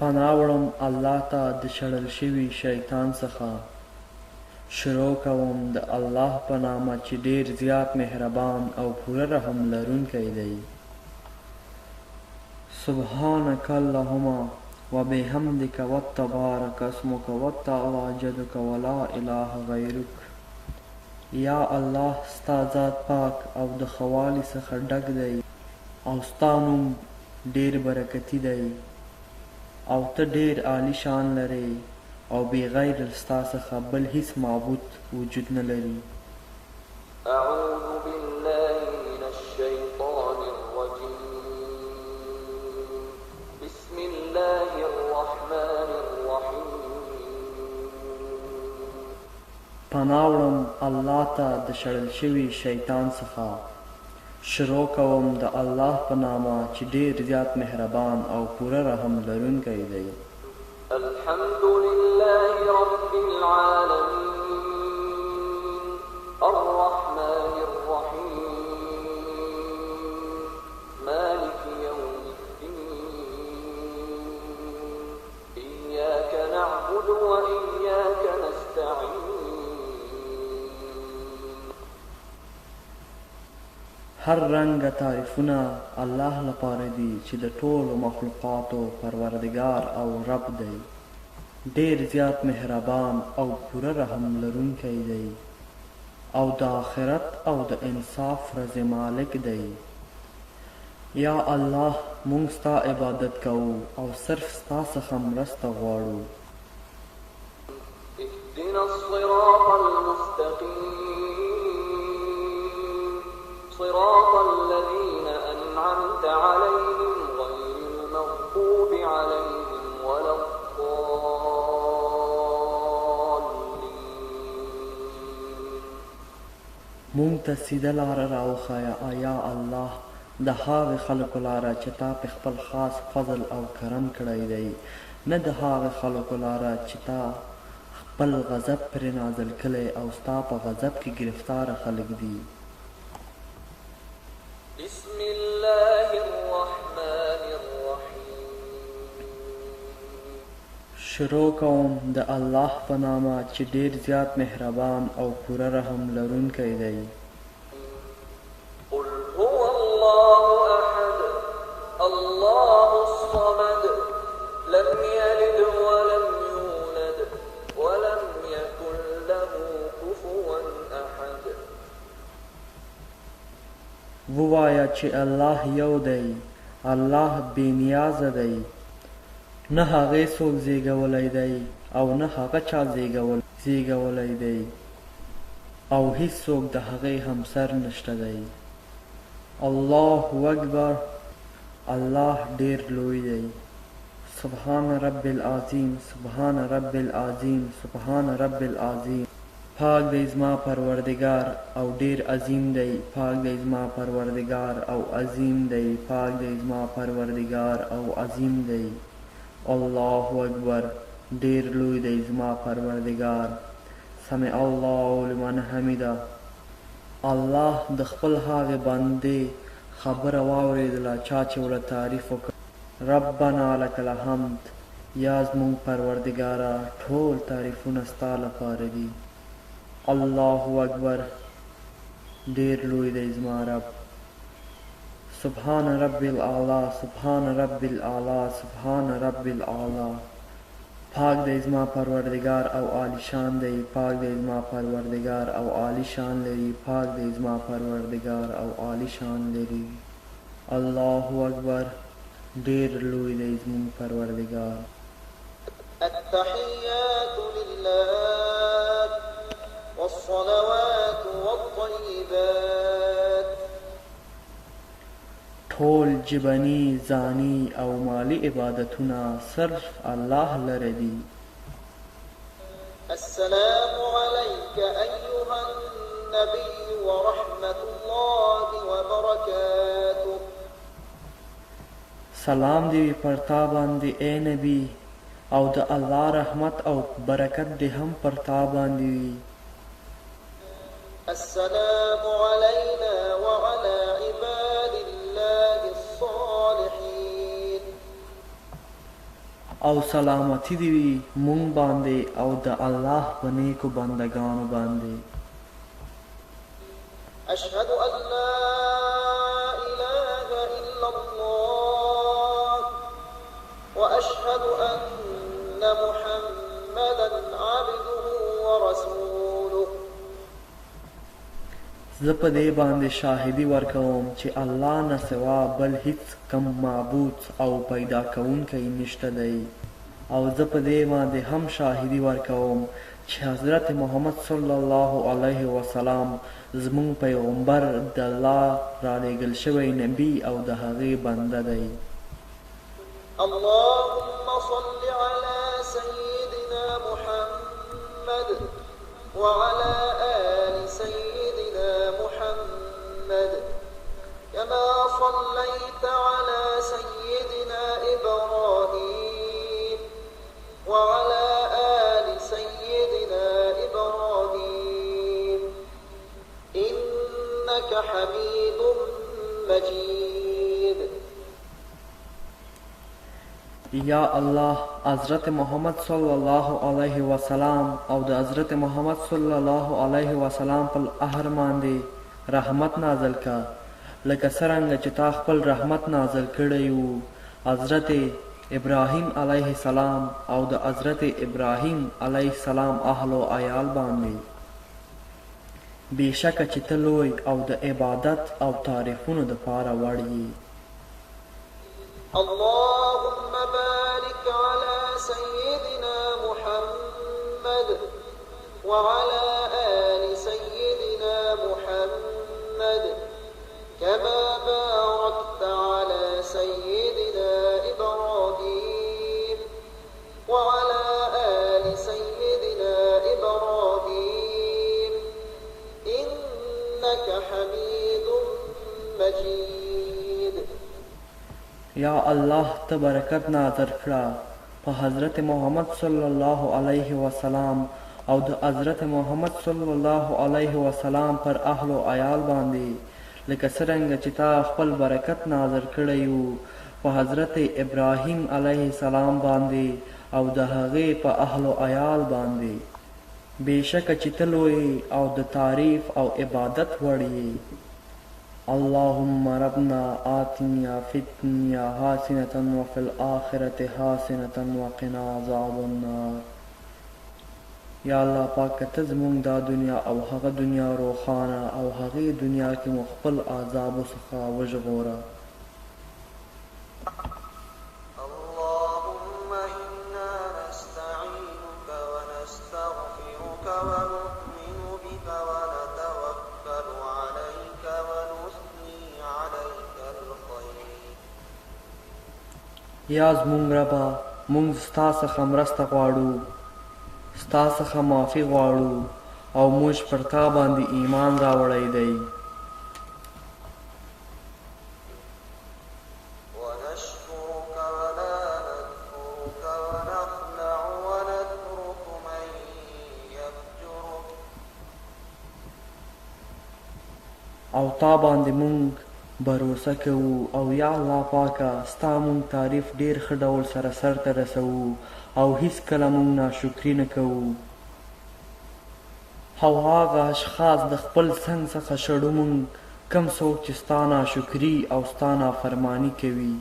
پناه وړم الله ته د شړل شوي شیطان څخه. شروع کوم د الله په نامه چې ډېر زیات مهربان او پوره رحم لرونکی دی. سبحانك اللهم وبحمدك وتبارك اسمك وتعالى جدك ولا اله غیرک. یا الله ستا ذات پاک او د خوالي څخه ډک دی او ستا نوم ډېر برکتي دی او ته ډېر عالی شان لرې او بغیر ستا څخه بل هیڅ معبود وجود نه لري. اعوذ بالله من الشیطان الرجیم. بسم الله الرحمن الرحیم. پناه وړم الله ته د شړل شوي شیطان څخه. شروع کوم د الله په نامه چې ډېر زیات مهربان او پوره رحم لرونکی دی. الحمد لله رب العالمين الرحمن الرحيم مالك يوم الدين إياك نعبد وإياك نستعين. هر رنګ تعریفونه الله لپاره دي چې د ټولو مخلوقاتو پروردگار او رب دی. ډېر زیات مهربان او پوره رحم لرونکی دی او د آخرت او د انصاف ورځې مالک دی. یا الله موږ ستا عبادت کوو او صرف ستا څخه مرسته غواړو. اهدنا الصراط المستقيم صراط الذين أنعمت عليهم غير المغضوب عليهم ولا الضالين. مونږ ته سیده لاره راوښایه یا الله د هغې خلکو لاره چې تا په خپل خاص فضل او کرم کړی دی، نه د هغې خلکو لاره چې تا خپل غضب پرې نازل کړی او ستا په غضب کې ګرفتاره خلک دي. بسم الله الرحمن الرحیم. شروع کوم د الله په نامه چې ډېر زیات مهربان او پوره رحم لرونکی دی. قل هو الله احد الله الصمد لم يلد ولم يولد ولم يكن له كفوا احد. ووایه چې الله یو دی، الله بې نیازه دی، نه هغې څوک زیږولی دی او نه هغه چا زیږولی دی او هیڅوک د هغې همسر نشته دی. الله اکبر. الله ډېر لوی دی. سبحان رب العظیم سبحان رب العظیم سبحان رب العظیم. پاک دی زما پروردگار او ډېر عظیم دی. پاک دی زما پروردگار او عظیم دی. پاک دی زما پروردگار او عظیم دی. الله اکبر. ډېر لوی دی زما پروردگار. سمع الله لمن حمده. الله د خپل هغې بندې خبره واورېدله چا چې ورته تعریف وکړ. ربنا لک الحمد. یا زموږ پروردګاره ټول تعریفونه ستا لپاره دي. الله اکبر. ډېر لوی دی زما رب. سبحان رب الاعلی سبحان رب الاعلی سبحان رب الاعلی. پاک دی زما پروردگار او عالی شان دی. پاک دی زما پروردگار او عالی شان لري. پاک دی زما پروردگار او عالی شان لري. الله اکبر. ډېر لوی دی زموږ پروردگار. التحيات لله والصلوات والطيبات. ټول جبني ځاني او مالی عبادتونه صرف الله لره دي. السلام عليك أيها النبي ورحمة الله وبركاته. سلام دی پر تا باندې اے نبی او د الله رحمت او برکت دې هم پر تا باندې وي. السلام علينا وعلى عباد الله الصالحين. او سلامتی دی وي مونږ باندې او د الله په نیکو بندګانو باندې. أشهد أن لا إله إلا الله وأشهد أن محمدا عبده ورسوله. زه په دې باندې شاهدي ورکوم چې الله نه سوا بل هیڅ کم معبود او پیدا کوونکی نشته دی، او زه په دې باندې هم شاهدي ورکوم چې حضرت محمد صلی الله علیه وسلم زموږ پیغمبر د الله رالیږل شوی نبی او د هغې بنده دی. اللهم صل على سيدنا محمد وعلى آل سيدنا محمد كما صليت على سيدنا إبراهيم وعلى آل سيدنا إبراهيم إنك حميد مجيد. یا الله حضرت محمد صلی الله علیه وسلم او د حضرت محمد صلی الله علیه وسلم په اهر باندې رحمت نازل کا لکه څرنګه چې تا خپل رحمت نازل کړی وو حضرت ابراهیم علیه السلام او د حضرت ابراهیم علیه السلام اهل او عیال باندې. بېشکه چې ته لوی او د عبادت او تعریفونو دپاره وړ یې. اللهم بارك على سيدنا محمد وعلى آل سيدنا محمد كما باركت على سيدنا إبراهيم وعلى آل سيدنا إبراهيم إنك حميد مجيد. یا الله ته برکت نازل کړه په حضرت محمد صلی الله علیه وسلم او د حضرت محمد صلی الله علیه وسلم پر اهل او عیال باندې لکه څرنګه چې تا خپل برکت نازل کړی وو په حضرت ابراهیم علیه السلام باندې او د هغې په اهل او عیال باندې. بېشکه چې ته لوی او د تعریف او عبادت وړ یې. اللهم ربنا آتنا في الدنيا حسنة وفي الآخرة حسنة وقنا عذاب النار. یا الله پاک ته زموږ دا دنیا او هغه دنیا روښانه او هغې دنیا کې مو خپل عذابو څخه وژغوره. اللهم إنا نستعينك ونستغفرك ونؤمن بك ونتوكل عليك ونثني عليك الخير. یا زموږ ربه موږ ستا څخه مرسته غواړو، ستا څخه معافي غواړو او موږ پر تا باندې ایمان راوړی دی. ونشكرك ولا نكفرك ونخلع ونترك من يفجرك. او تا باندې مونږ بروسه کوو او یا الله پاکه ستا مونږ تعریف ډیر ښه ډول سره سرته رسوو او هیڅکله مونږ ناشکري نه کوو. او هغه اشخاص د خپل څنګ څخه شړو مونږ کم څوک چې ستا ناشکري او ستا نافرماني کوي.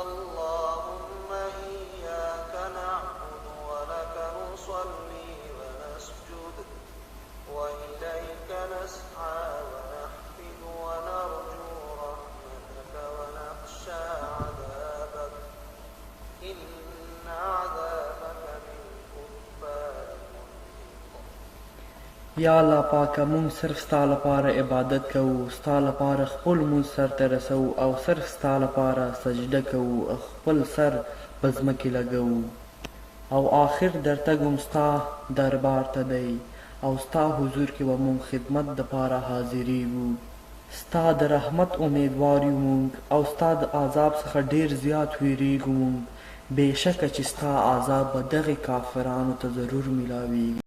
اللهم إياك نعبد ولك نصلي ونسجد وإليك نسعى ونحفد ونرجو رحمتك ونخشى عذابك إن عذابك بالكفار محيط. یا الله پاکه مونږ صرف ستا لپاره عبادت کوو، ستا لپاره خپل مونځ سرته رسوو او صرف ستا لپاره سجده کوو، خپل سر په ځمکې لګوو او آخر درتګ هم ستا دربار ته دی او ستا حضور کې به مونږ خدمت دپاره حاضریږو. ستا د رحمت امیدوار یو مونږ او ستا د عذاب څخه ډیر زیات ویریږو مونږ. بېشکه چې ستا عذاب به دغې کافرانو ته ضرور میلاویږي.